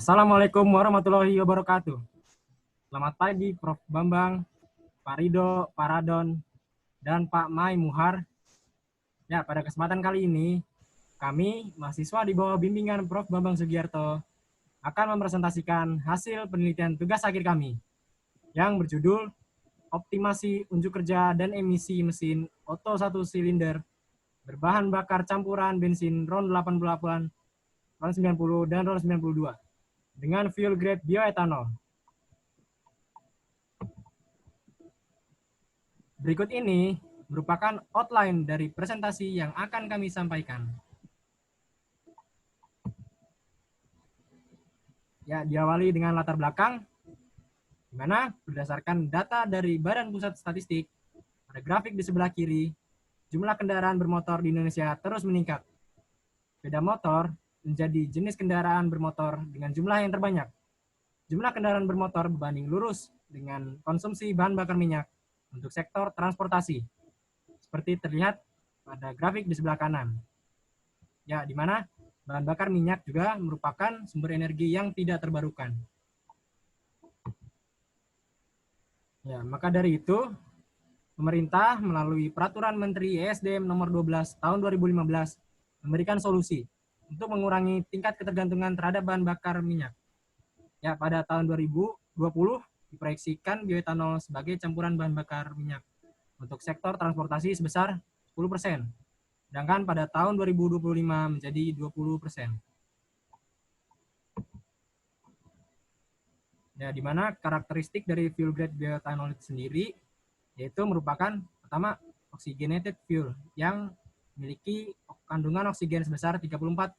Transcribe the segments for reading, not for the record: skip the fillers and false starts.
Assalamualaikum warahmatullahi wabarakatuh. Selamat pagi Prof. Bambang, Pak Rido, Pak Radon, dan Pak Mai Muhar. Ya, pada kesempatan kali ini, kami, mahasiswa di bawah bimbingan Prof. Bambang Sugiarto, akan mempresentasikan hasil penelitian tugas akhir kami, yang berjudul Optimasi Unjuk Kerja dan Emisi Mesin Oto 1 Silinder berbahan bakar campuran bensin RON 88, RON 90, dan RON 92 dengan fuel grade bioetanol. Berikut ini merupakan outline dari presentasi yang akan kami sampaikan. Ya, diawali dengan latar belakang, di mana berdasarkan data dari Badan Pusat Statistik, pada grafik di sebelah kiri, jumlah kendaraan bermotor di Indonesia terus meningkat. Sepeda motor menjadi jenis kendaraan bermotor dengan jumlah yang terbanyak. Jumlah kendaraan bermotor berbanding lurus dengan konsumsi bahan bakar minyak untuk sektor transportasi, seperti terlihat pada grafik di sebelah kanan. Ya, di mana bahan bakar minyak juga merupakan sumber energi yang tidak terbarukan. Ya, maka dari itu, pemerintah melalui Peraturan Menteri ESDM nomor 12 tahun 2015 memberikan solusi untuk mengurangi tingkat ketergantungan terhadap bahan bakar minyak. Ya, pada tahun 2020 diproyeksikan bioetanol sebagai campuran bahan bakar minyak untuk sektor transportasi sebesar 10%. Sedangkan pada tahun 2025 menjadi 20%. Ya, di mana karakteristik dari fuel grade bioetanol itu sendiri yaitu merupakan pertama oxygenated fuel yang memiliki kandungan oksigen sebesar 34,7%.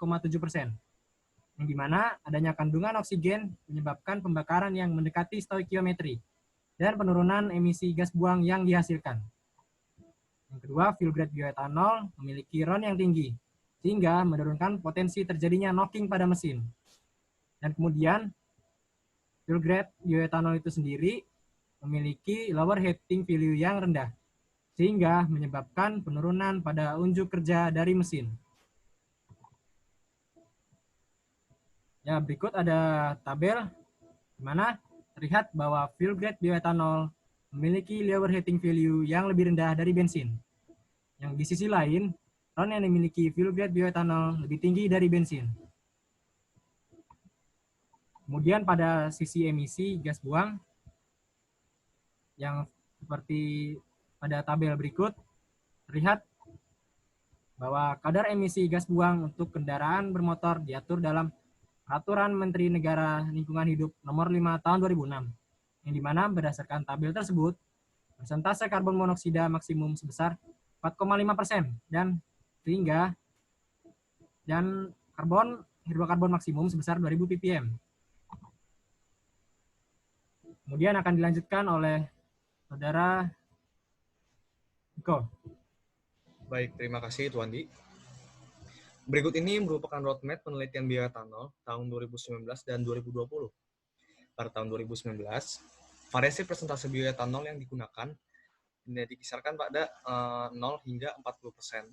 Yang di mana adanya kandungan oksigen menyebabkan pembakaran yang mendekati stoikiometri dan penurunan emisi gas buang yang dihasilkan. Yang kedua, fuel grade bioetanol memiliki RON yang tinggi sehingga menurunkan potensi terjadinya knocking pada mesin. Dan kemudian fuel grade bioetanol itu sendiri memiliki lower heating value yang rendah, sehingga menyebabkan penurunan pada unjuk kerja dari mesin. Ya, berikut ada tabel di mana terlihat bahwa fuel grade bioetanol memiliki lower heating value yang lebih rendah dari bensin. Yang di sisi lain, RON yang memiliki fuel grade bioetanol lebih tinggi dari bensin. Kemudian pada sisi emisi gas buang, yang seperti pada tabel berikut, terlihat bahwa kadar emisi gas buang untuk kendaraan bermotor diatur dalam Peraturan Menteri Negara Lingkungan Hidup Nomor 5 Tahun 2006, yang dimana berdasarkan tabel tersebut, persentase karbon monoksida maksimum sebesar 4,5% dan sehingga hidrokarbon maksimum sebesar 2000 ppm. Kemudian akan dilanjutkan oleh Saudara Iko. Baik, terima kasih Tuan Di. Berikut ini merupakan roadmap penelitian bioetanol tahun 2019 dan 2020. Pada tahun 2019, variasi presentase bioetanol yang digunakan dikisarkan pada 0 hingga 40%,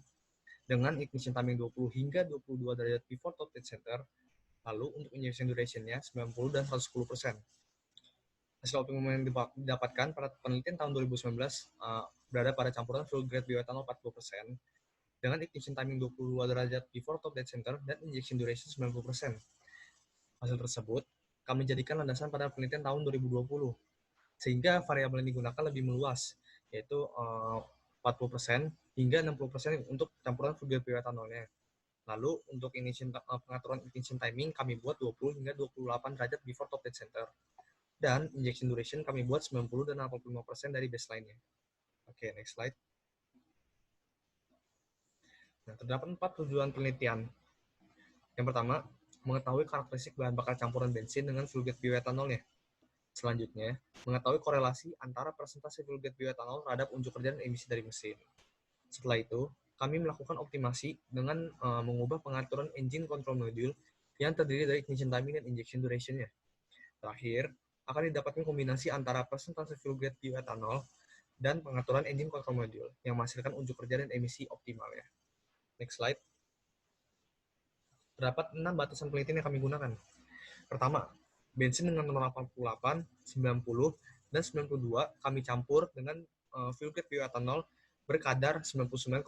dengan ignition timing 20 hingga 22 derajat before top dead center, lalu untuk injection duration-nya 90 dan 110%. Hasil optimum yang didapatkan pada penelitian tahun 2019 berada pada campuran fuel grade bioetanol 40%, dengan ignition timing 22 derajat before top dead center dan injection duration 90%. Hasil tersebut kami jadikan landasan pada penelitian tahun 2020, sehingga variabel yang digunakan lebih meluas, yaitu 40% hingga 60% untuk campuran fuel grade bioetanolnya. Lalu untuk pengaturan ignition timing kami buat 20 hingga 28 derajat before top dead center, dan injection duration kami buat 90 dan 85% dari baseline-nya. Oke, next slide. Nah, terdapat 4 tujuan penelitian. Yang pertama, mengetahui karakteristik bahan bakar campuran bensin dengan fuel grade bioetanolnya. Selanjutnya, mengetahui korelasi antara persentase fuel grade bioetanol terhadap unjuk kerja dan emisi dari mesin. Setelah itu, kami melakukan optimasi dengan mengubah pengaturan engine control module yang terdiri dari ignition timing dan injection duration-nya. Terakhir, akan didapatkan kombinasi antara persentase fuel grade bioetanol dan pengaturan engine control module yang menghasilkan unjuk kerja dan emisi optimalnya. Next slide. Terdapat 6 batasan penelitian yang kami gunakan. Pertama, bensin dengan nomor 88, 90, dan 92 kami campur dengan fuel grade bioetanol berkadar 99,7%.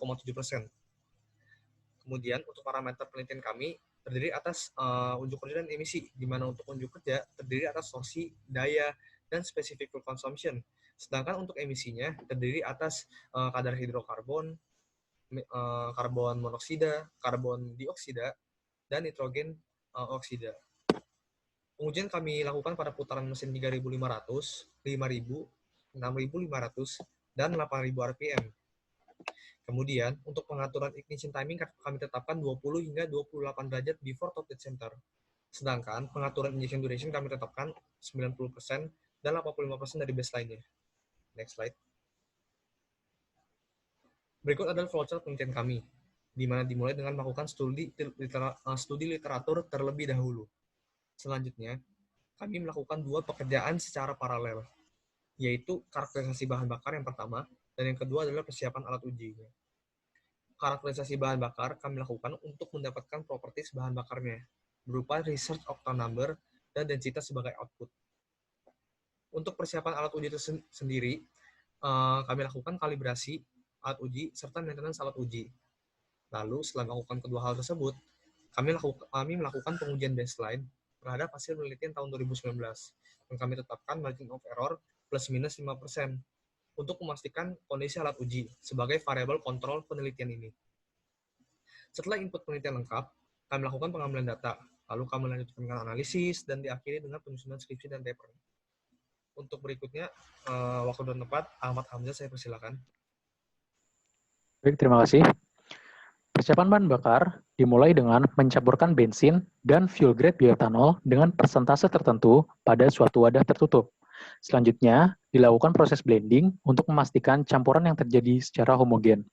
Kemudian untuk parameter penelitian kami terdiri atas unjuk kerja dan emisi, di mana untuk unjuk kerja terdiri atas torsi, daya, dan specific fuel consumption. Sedangkan untuk emisinya terdiri atas kadar hidrokarbon, karbon monoksida, karbon dioksida, dan nitrogen oksida. Pengujian kami lakukan pada putaran mesin 3.500, 5.000, 6.500, dan 8.000 RPM. Kemudian, untuk pengaturan ignition timing kami tetapkan 20 hingga 28 derajat before top dead center. Sedangkan pengaturan injection duration kami tetapkan 90% dan 85% dari baseline-nya. Next slide. Berikut adalah flowchart penelitian kami, di mana dimulai dengan melakukan studi literatur terlebih dahulu. Selanjutnya, kami melakukan 2 pekerjaan secara paralel, yaitu karakterisasi bahan bakar yang pertama, dan yang kedua adalah persiapan alat uji. Karakterisasi bahan bakar kami lakukan untuk mendapatkan properties bahan bakarnya, berupa research octane number dan densitas sebagai output. Untuk persiapan alat uji sendiri, kami lakukan kalibrasi alat uji serta maintenance alat uji. Lalu, setelah melakukan kedua hal tersebut, kami melakukan pengujian baseline terhadap hasil penelitian tahun 2019, dan kami tetapkan margin of error plus minus 5% untuk memastikan kondisi alat uji sebagai variabel kontrol penelitian ini. Setelah input penelitian lengkap, kami melakukan pengambilan data, lalu kami lanjutkan dengan analisis, dan diakhiri dengan penyusunan skripsi dan paper. Untuk berikutnya, waktu dan tempat, Ahmad Hamzah, saya persilakan. Baik, terima kasih. Persiapan bahan bakar dimulai dengan mencampurkan bensin dan fuel grade bioetanol dengan persentase tertentu pada suatu wadah tertutup. Selanjutnya, dilakukan proses blending untuk memastikan campuran yang terjadi secara homogen.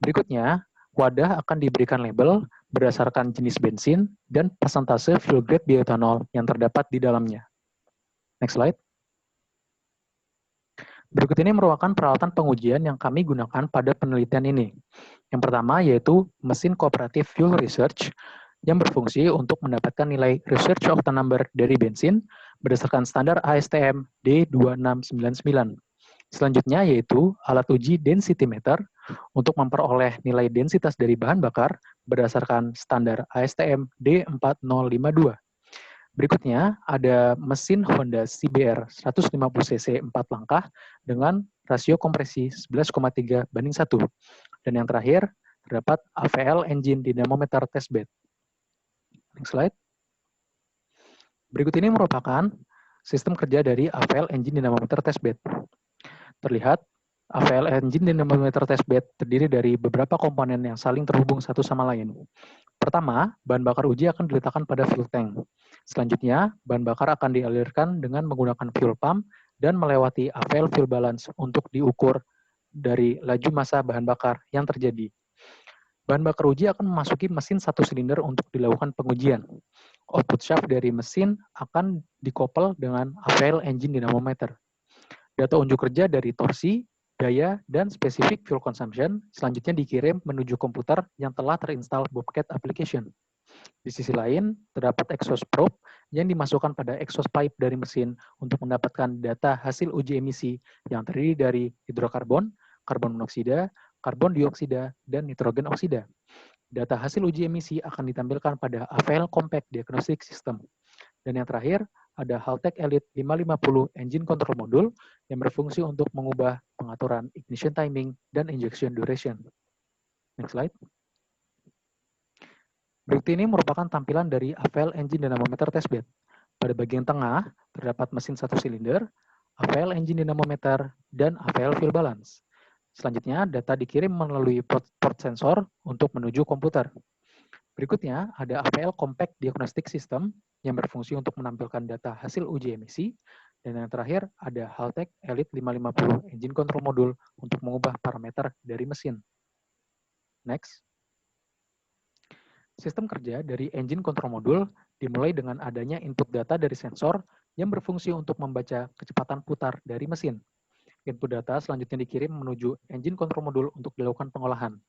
Berikutnya, wadah akan diberikan label berdasarkan jenis bensin dan persentase fuel grade bioetanol yang terdapat di dalamnya. Next slide. Berikut ini merupakan peralatan pengujian yang kami gunakan pada penelitian ini. Yang pertama yaitu mesin kooperatif fuel research yang berfungsi untuk mendapatkan nilai research octane number dari bensin berdasarkan standar ASTM D2699. Selanjutnya yaitu alat uji density meter untuk memperoleh nilai densitas dari bahan bakar berdasarkan standar ASTM D4052. Berikutnya ada mesin Honda CBR 150cc 4 langkah dengan rasio kompresi 11,3:1. Dan yang terakhir, terdapat AVL engine dynamometer testbed. Next slide. Berikut ini merupakan sistem kerja dari AVL engine dynamometer testbed. Terlihat, AVL engine dynamometer testbed terdiri dari beberapa komponen yang saling terhubung satu sama lain. Pertama, bahan bakar uji akan diletakkan pada fuel tank. Selanjutnya, bahan bakar akan dialirkan dengan menggunakan fuel pump dan melewati AVL fuel balance untuk diukur dari laju massa bahan bakar yang terjadi. Bahan bakar uji akan memasuki mesin 1 silinder untuk dilakukan pengujian. Output shaft dari mesin akan dikoppel dengan AVL engine dynamometer. Data unjuk kerja dari torsi, daya, dan specific fuel consumption selanjutnya dikirim menuju komputer yang telah terinstall Bobcat application. Di sisi lain, terdapat exhaust probe yang dimasukkan pada exhaust pipe dari mesin untuk mendapatkan data hasil uji emisi yang terdiri dari hidrokarbon, karbon monoksida, karbon dioksida, dan nitrogen oksida. Data hasil uji emisi akan ditampilkan pada AVL Compact Diagnostic System. Dan yang terakhir, ada Haltech Elite 550 Engine Control Module yang berfungsi untuk mengubah pengaturan ignition timing dan injection duration. Next slide. Berikut ini merupakan tampilan dari AVL Engine Dynamometer Testbed. Pada bagian tengah, terdapat mesin 1 silinder, AVL Engine Dynamometer, dan AVL Fuel Balance. Selanjutnya, data dikirim melalui port sensor untuk menuju komputer. Berikutnya, ada AVL Compact Diagnostic System yang berfungsi untuk menampilkan data hasil uji emisi. Dan yang terakhir, ada Haltech Elite 550 Engine Control Module untuk mengubah parameter dari mesin. Next. Sistem kerja dari Engine Control Module dimulai dengan adanya input data dari sensor yang berfungsi untuk membaca kecepatan putar dari mesin. Input data selanjutnya dikirim menuju Engine Control Module untuk dilakukan pengolahan.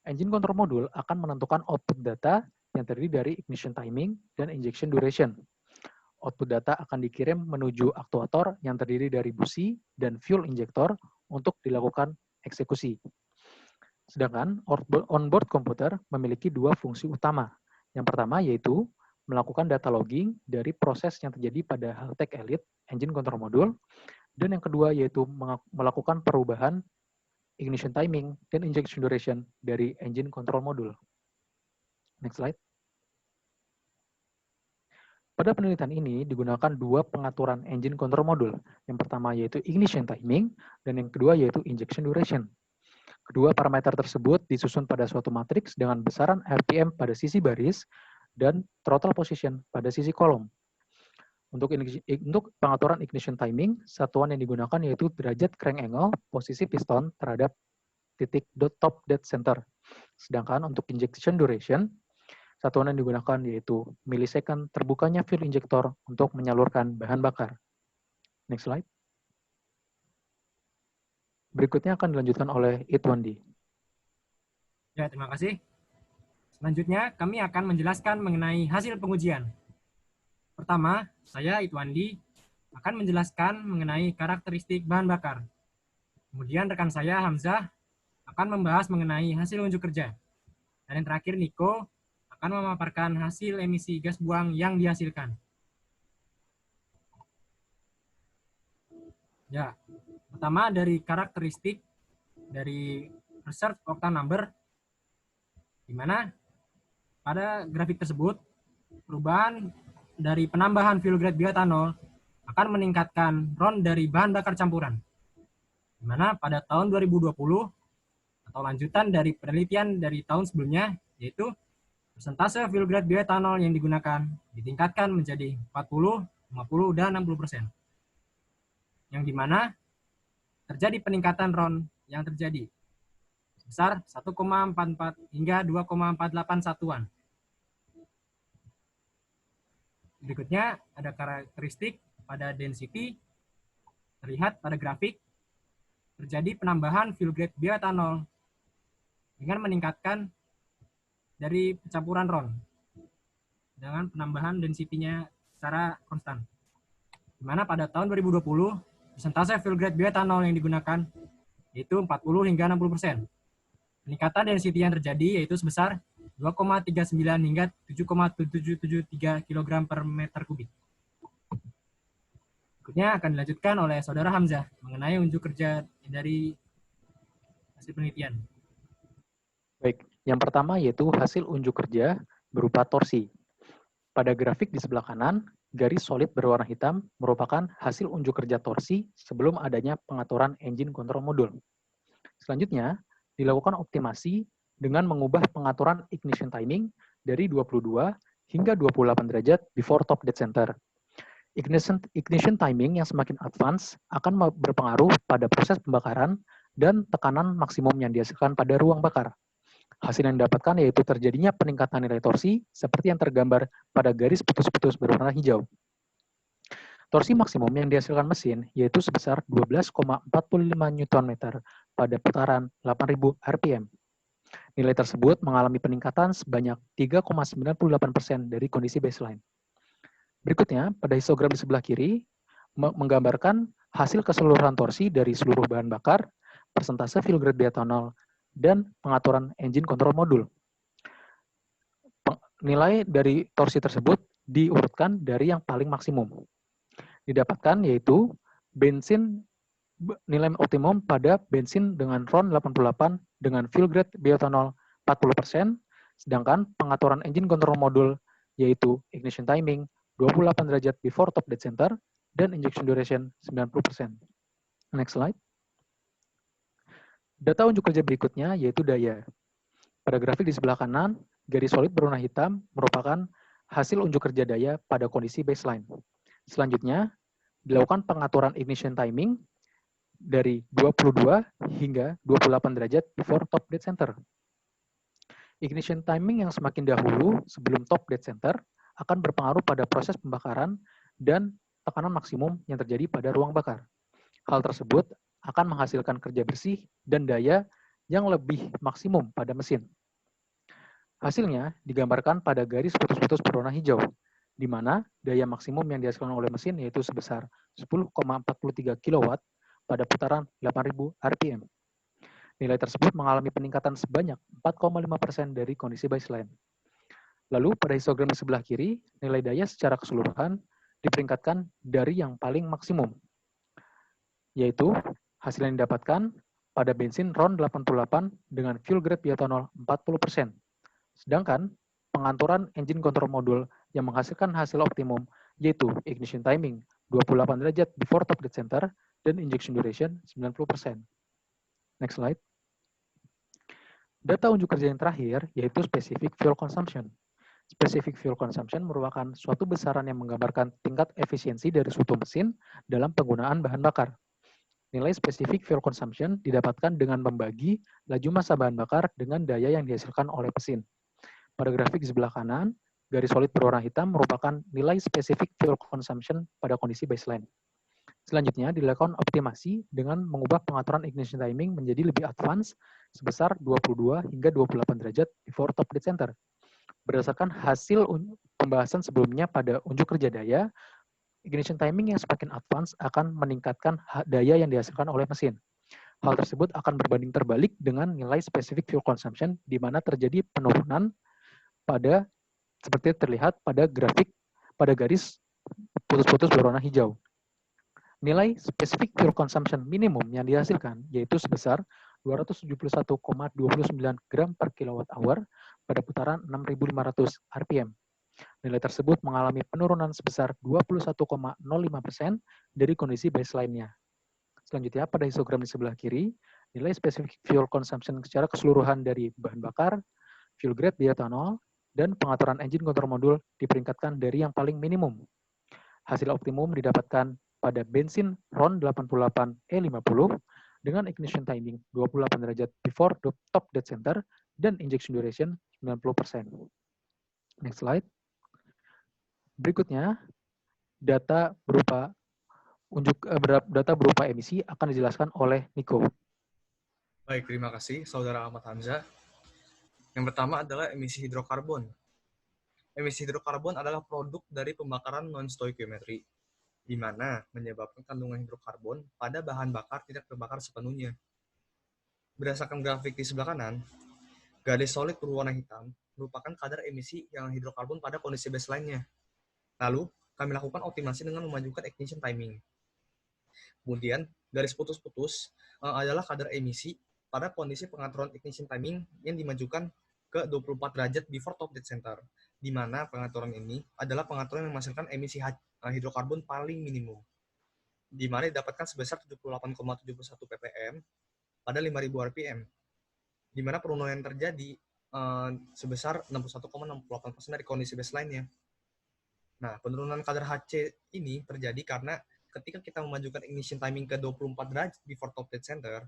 Engine Control Module akan menentukan output data yang terdiri dari ignition timing dan injection duration. output data akan dikirim menuju aktuator yang terdiri dari busi dan fuel injector untuk dilakukan eksekusi. Sedangkan onboard komputer memiliki dua fungsi utama. Yang pertama yaitu melakukan data logging dari proses yang terjadi pada Haltech Elite Engine Control Module, dan yang kedua yaitu melakukan perubahan ignition timing dan injection duration dari engine control module. Next slide. Pada penelitian ini digunakan dua pengaturan engine control module. Yang pertama yaitu ignition timing dan yang kedua yaitu injection duration. Kedua parameter tersebut disusun pada suatu matriks dengan besaran RPM pada sisi baris dan throttle position pada sisi kolom. Untuk pengaturan ignition timing, satuan yang digunakan yaitu derajat crank angle posisi piston terhadap titik top dead center. Sedangkan untuk injection duration, satuan yang digunakan yaitu milisecond terbukanya fuel injector untuk menyalurkan bahan bakar. Next slide. Berikutnya akan dilanjutkan oleh Itwandi. Ya, terima kasih. Selanjutnya, kami akan menjelaskan mengenai hasil pengujian. Pertama, saya Itwandi akan menjelaskan mengenai karakteristik bahan bakar. Kemudian rekan saya Hamzah akan membahas mengenai hasil unjuk kerja. Dan yang terakhir Niko akan memaparkan hasil emisi gas buang yang dihasilkan. Ya, pertama dari karakteristik dari research octane number, di mana pada grafik tersebut perubahan dari penambahan fuel grade bioetanol akan meningkatkan RON dari bahan bakar campuran. Di mana pada tahun 2020 atau lanjutan dari penelitian dari tahun sebelumnya, yaitu persentase fuel grade bioetanol yang digunakan ditingkatkan menjadi 40, 50, dan 60%. Yang di mana terjadi peningkatan RON yang terjadi sebesar 1,44 hingga 2,48 satuan. Berikutnya ada karakteristik pada density, terlihat pada grafik, terjadi penambahan fuel grade bioetanol dengan meningkatkan dari pencampuran RON dengan penambahan density-nya secara konstan. Di mana pada tahun 2020, persentase fuel grade bioetanol yang digunakan yaitu 40 hingga 60%. Peningkatan density yang terjadi yaitu sebesar 2,39 hingga 7,773 kg per meter kubik. Berikutnya akan dilanjutkan oleh Saudara Hamzah mengenai unjuk kerja dari hasil penelitian. Baik, yang pertama yaitu hasil unjuk kerja berupa torsi. Pada grafik di sebelah kanan, garis solid berwarna hitam merupakan hasil unjuk kerja torsi sebelum adanya pengaturan engine control module. Selanjutnya, dilakukan optimasi dengan mengubah pengaturan ignition timing dari 22 hingga 28 derajat before top dead center. Ignition timing yang semakin advance akan berpengaruh pada proses pembakaran dan tekanan maksimum yang dihasilkan pada ruang bakar. Hasil yang didapatkan yaitu terjadinya peningkatan nilai torsi seperti yang tergambar pada garis putus-putus berwarna hijau. Torsi maksimum yang dihasilkan mesin yaitu sebesar 12,45 Nm pada putaran 8.000 RPM. Nilai tersebut mengalami peningkatan sebanyak 3,98% dari kondisi baseline. Berikutnya, pada histogram di sebelah kiri, menggambarkan hasil keseluruhan torsi dari seluruh bahan bakar, persentase fuel grade bioetanol, dan pengaturan engine control module. Nilai dari torsi tersebut diurutkan dari yang paling maksimum. Didapatkan yaitu nilai optimum pada bensin dengan RON 88 dengan fuel grade bioetanol 40%, sedangkan pengaturan engine control module yaitu ignition timing 28 derajat before top dead center dan injection duration 90%. Next slide. Data unjuk kerja berikutnya yaitu daya. Pada grafik di sebelah kanan, garis solid berwarna hitam merupakan hasil unjuk kerja daya pada kondisi baseline. Selanjutnya, dilakukan pengaturan ignition timing dari 22 hingga 28 derajat before top dead center. Ignition timing yang semakin dahulu sebelum top dead center akan berpengaruh pada proses pembakaran dan tekanan maksimum yang terjadi pada ruang bakar. Hal tersebut akan menghasilkan kerja bersih dan daya yang lebih maksimum pada mesin. Hasilnya digambarkan pada garis putus-putus berwarna hijau, di mana daya maksimum yang dihasilkan oleh mesin yaitu sebesar 10,43 kW pada putaran 8.000 RPM. Nilai tersebut mengalami peningkatan sebanyak 4,5% dari kondisi baseline. Lalu pada histogram di sebelah kiri, nilai daya secara keseluruhan diperingkatkan dari yang paling maksimum, yaitu hasil yang didapatkan pada bensin RON 88 dengan fuel grade bioetanol 40%. Sedangkan pengaturan engine control module yang menghasilkan hasil optimum yaitu ignition timing 28 derajat before top dead center dan injection duration 90%. Next slide. Data unjuk kerja yang terakhir yaitu specific fuel consumption. Specific fuel consumption merupakan suatu besaran yang menggambarkan tingkat efisiensi dari suatu mesin dalam penggunaan bahan bakar. Nilai specific fuel consumption didapatkan dengan membagi laju massa bahan bakar dengan daya yang dihasilkan oleh mesin. Pada grafik di sebelah kanan, garis solid berwarna hitam merupakan nilai specific fuel consumption pada kondisi baseline. Selanjutnya, dilakukan optimasi dengan mengubah pengaturan ignition timing menjadi lebih advance sebesar 22 hingga 28 derajat before top dead center. Berdasarkan hasil pembahasan sebelumnya pada unjuk kerja daya, ignition timing yang semakin advance akan meningkatkan daya yang dihasilkan oleh mesin. Hal tersebut akan berbanding terbalik dengan nilai specific fuel consumption, di mana terjadi penurunan pada seperti terlihat pada grafik pada garis putus-putus berwarna hijau. Nilai specific fuel consumption minimum yang dihasilkan yaitu sebesar 271,29 gram per kilowatt hour pada putaran 6.500 RPM. Nilai tersebut mengalami penurunan sebesar 21,05% dari kondisi baseline-nya. Selanjutnya, pada histogram di sebelah kiri, nilai specific fuel consumption secara keseluruhan dari bahan bakar, fuel grade bioetanol, dan pengaturan engine control module diperingkatkan dari yang paling minimum. Hasil optimum didapatkan pada bensin RON 88 E50 dengan ignition timing 28 derajat before top dead center dan injection duration 90%. Next slide. Berikutnya, data berupa emisi akan dijelaskan oleh Nico. Baik, terima kasih Saudara Ahmad Hamzah. Yang pertama adalah emisi hidrokarbon. Emisi hidrokarbon adalah produk dari pembakaran non-stoichiometry, di mana menyebabkan kandungan hidrokarbon pada bahan bakar tidak terbakar sepenuhnya. Berdasarkan grafik di sebelah kanan, garis solid berwarna hitam merupakan kadar emisi yang hidrokarbon pada kondisi baseline-nya. Lalu, kami lakukan optimasi dengan memajukan ignition timing. Kemudian, garis putus-putus adalah kadar emisi pada kondisi pengaturan ignition timing yang dimajukan ke 24 derajat before top dead center, di mana pengaturan ini adalah pengaturan yang menghasilkan emisi hidrokarbon paling minimum, di mana didapatkan sebesar 78,71 ppm pada 5.000 rpm, di mana penurunan yang terjadi sebesar 61,68% dari kondisi baseline-nya. Nah, penurunan kadar HC ini terjadi karena ketika kita memajukan ignition timing ke 24 derajat before top dead center,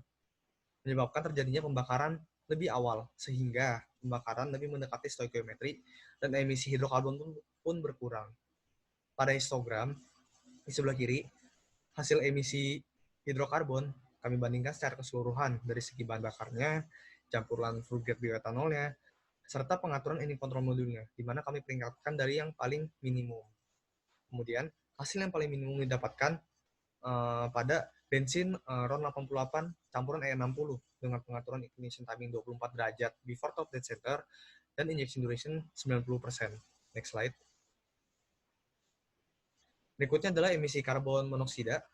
menyebabkan terjadinya pembakaran lebih awal, sehingga pembakaran lebih mendekati stoichiometry dan emisi hidrokarbon pun berkurang. Pada histogram di sebelah kiri, hasil emisi hidrokarbon kami bandingkan secara keseluruhan dari segi bahan bakarnya, campuran fuel grade bioetanolnya, serta pengaturan engine control modulnya, di mana kami peringkatkan dari yang paling minimum. Kemudian, hasil yang paling minimum didapatkan pada bensin RON 88 campuran E60 dengan pengaturan ignition timing 24 derajat before top dead center dan injection duration 90%. Next slide. Berikutnya adalah emisi karbon monoksida,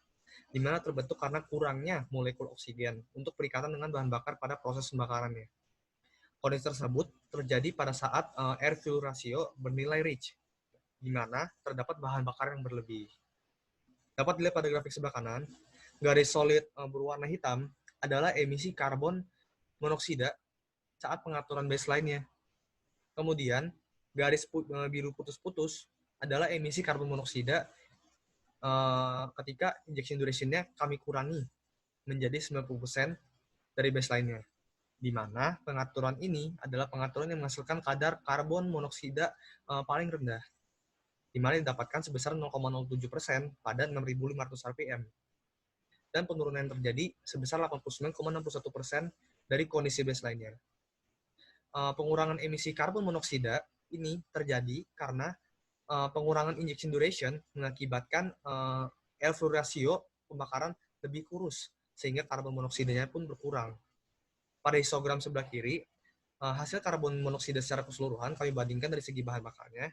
di mana terbentuk karena kurangnya molekul oksigen untuk perikatan dengan bahan bakar pada proses pembakarannya. Kondisi tersebut terjadi pada saat air-fuel ratio bernilai rich, di mana terdapat bahan bakar yang berlebih. Dapat dilihat pada grafik sebelah kanan, garis solid berwarna hitam adalah emisi karbon monoksida saat pengaturan baseline-nya. Kemudian, garis biru putus-putus adalah emisi karbon monoksida ketika injection duration-nya kami kurangi menjadi 90% dari baseline-nya. Di mana pengaturan ini adalah pengaturan yang menghasilkan kadar karbon monoksida paling rendah, di mana didapatkan sebesar 0,07% pada 6.500 rpm. Dan penurunan yang terjadi sebesar 89,61% dari kondisi baseline-nya. Pengurangan emisi karbon monoksida ini terjadi karena pengurangan injection duration mengakibatkan air flow ratio pembakaran lebih kurus, sehingga karbon monoksidanya pun berkurang. Pada histogram sebelah kiri, hasil karbon monoksida secara keseluruhan kami bandingkan dari segi bahan bakarnya,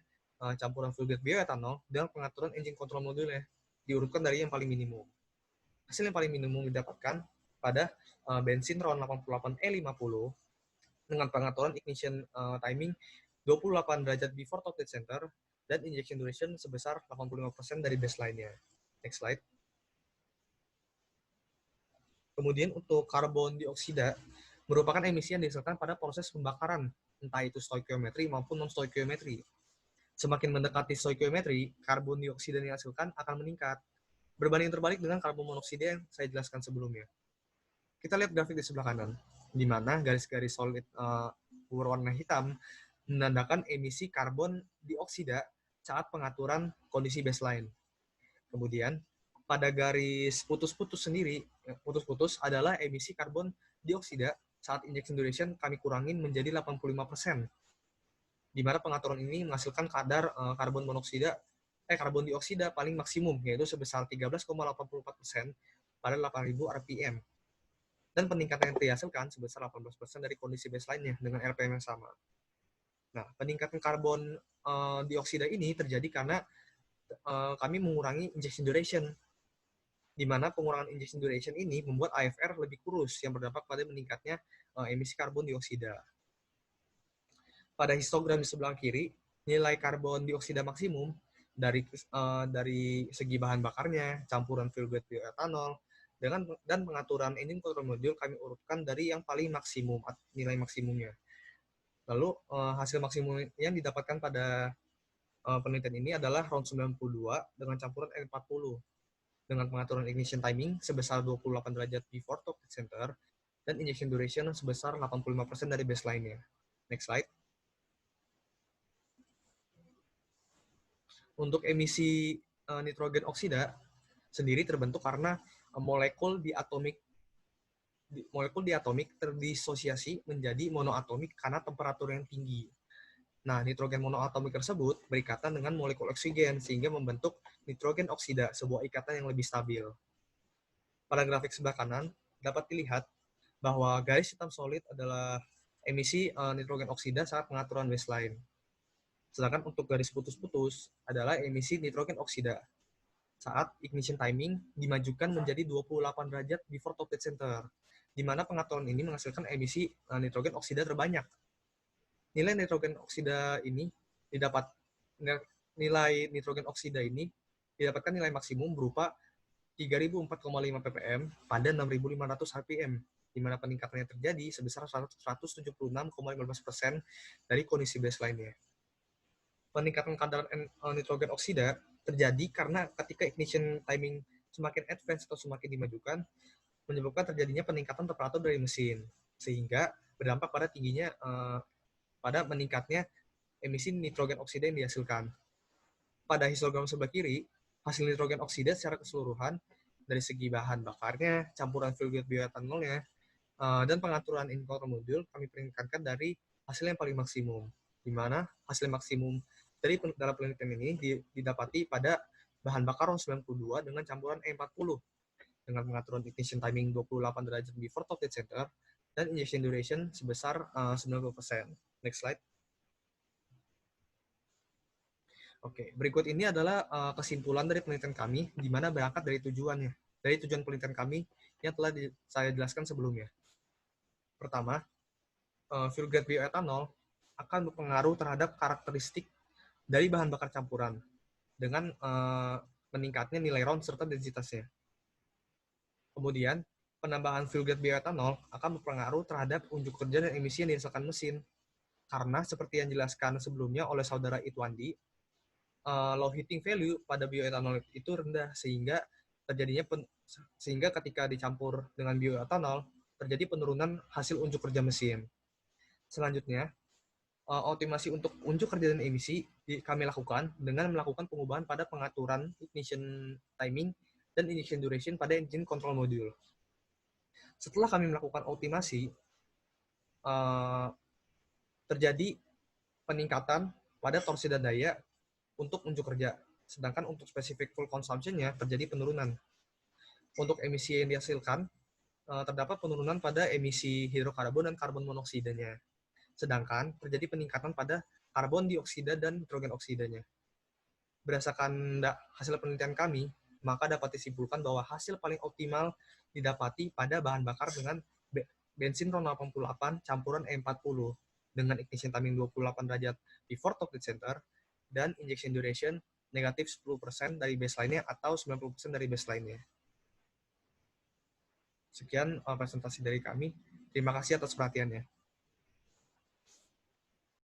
campuran fuel grade bioetanol, dan pengaturan engine control modulnya, diurutkan dari yang paling minimum. Hasil yang paling minimum didapatkan pada bensin RON 88E50 dengan pengaturan ignition timing 28 derajat before top dead center dan injection duration sebesar 85% dari baseline-nya. Next slide. Kemudian untuk karbon dioksida merupakan emisi yang dihasilkan pada proses pembakaran, entah itu stoichiometri maupun non-stoichiometri. Semakin mendekati stoichiometri, karbon dioksida yang dihasilkan akan meningkat. Berbanding terbalik dengan karbon monoksida yang saya jelaskan sebelumnya. Kita lihat grafik di sebelah kanan, di mana garis-garis solid berwarna hitam menandakan emisi karbon dioksida saat pengaturan kondisi baseline. Kemudian, pada garis putus-putus sendiri, putus-putus adalah emisi karbon dioksida saat injection duration kami kurangin menjadi 85%. Di mana pengaturan ini menghasilkan kadar karbon dioksida paling maksimum, yaitu sebesar 13,84% pada 8.000 rpm. Dan peningkatan yang dihasilkan sebesar 18% dari kondisi baseline-nya dengan RPM yang sama. Nah, peningkatan karbon dioksida ini terjadi karena kami mengurangi injection duration, di mana pengurangan injection duration ini membuat AFR lebih kurus yang berdampak pada meningkatnya emisi karbon dioksida. Pada histogram di sebelah kiri, nilai karbon dioksida maksimum dari segi bahan bakarnya, campuran fuel grade bioetanol, dan pengaturan engine control module kami urutkan dari yang paling maksimum, nilai maksimumnya. Lalu hasil maksimum yang didapatkan pada penelitian ini adalah RON 92 dengan campuran N40 dengan pengaturan ignition timing sebesar 28 derajat before top dead center dan injection duration sebesar 85% dari baseline-nya. Next slide. Untuk emisi nitrogen oksida sendiri terbentuk karena molekul diatomik terdisosiasi menjadi monoatomik karena temperatur yang tinggi. Nah, nitrogen monoatomik tersebut berikatan dengan molekul oksigen sehingga membentuk nitrogen oksida, sebuah ikatan yang lebih stabil. Pada grafik sebelah kanan dapat dilihat bahwa garis hitam solid adalah emisi nitrogen oksida saat pengaturan baseline. Sedangkan untuk garis putus-putus adalah emisi nitrogen oksida saat ignition timing dimajukan menjadi 28 derajat before top dead center, di mana pengaturan ini menghasilkan emisi nitrogen oksida terbanyak. Nilai nitrogen oksida ini didapatkan nilai maksimum berupa 3004,5 ppm pada 6500 rpm, di mana peningkatannya terjadi sebesar 176,15% dari kondisi baseline-nya. Peningkatan kadar nitrogen oksida terjadi karena ketika ignition timing semakin advance atau semakin dimajukan, menyebabkan terjadinya peningkatan temperatur dari mesin, sehingga berdampak pada tingginya pada meningkatnya emisi nitrogen oksida yang dihasilkan. Pada histogram sebelah kiri, hasil nitrogen oksida secara keseluruhan dari segi bahan bakarnya, campuran fuel grade bioetanolnya, dan pengaturan engine control module kami peringkatkan dari hasil yang paling maksimum, di mana hasil maksimum dari dalam penelitian ini didapati pada bahan bakar RON 92 dengan campuran E40 dengan pengaturan ignition timing 28 derajat before top dead center dan injection duration sebesar 90%. Next slide. Oke, berikut ini adalah kesimpulan dari penelitian kami, di mana berangkat dari tujuan penelitian kami yang telah saya jelaskan sebelumnya. Pertama, fuel grade bioetanol akan berpengaruh terhadap karakteristik dari bahan bakar campuran dengan meningkatnya nilai RON serta densitasnya. Kemudian, penambahan fuel grade bioetanol akan berpengaruh terhadap unjuk kerja dan emisi yang dihasilkan mesin. Karena seperti yang dijelaskan sebelumnya oleh saudara Itwandi, low heating value pada bioetanol itu rendah sehingga ketika dicampur dengan bioetanol terjadi penurunan hasil unjuk kerja mesin. Selanjutnya, optimasi untuk unjuk kerja dan emisi kami lakukan dengan melakukan pengubahan pada pengaturan ignition timing dan injection duration pada engine control module. Setelah kami melakukan optimasi, terjadi peningkatan pada torsi dan daya untuk unjuk kerja. Sedangkan untuk spesifik fuel consumption-nya terjadi penurunan. Untuk emisi yang dihasilkan, terdapat penurunan pada emisi hidrokarbon dan karbon monoksidanya. Sedangkan terjadi peningkatan pada karbon dioksida dan nitrogen oksidanya. Berdasarkan hasil penelitian kami, maka dapat disimpulkan bahwa hasil paling optimal didapati pada bahan bakar dengan bensin Ron 88 campuran E40 dengan ignition timing 28 derajat before top dead center dan injection duration negatif 10% dari baseline-nya atau 90% dari baseline-nya. Sekian presentasi dari kami. Terima kasih atas perhatiannya.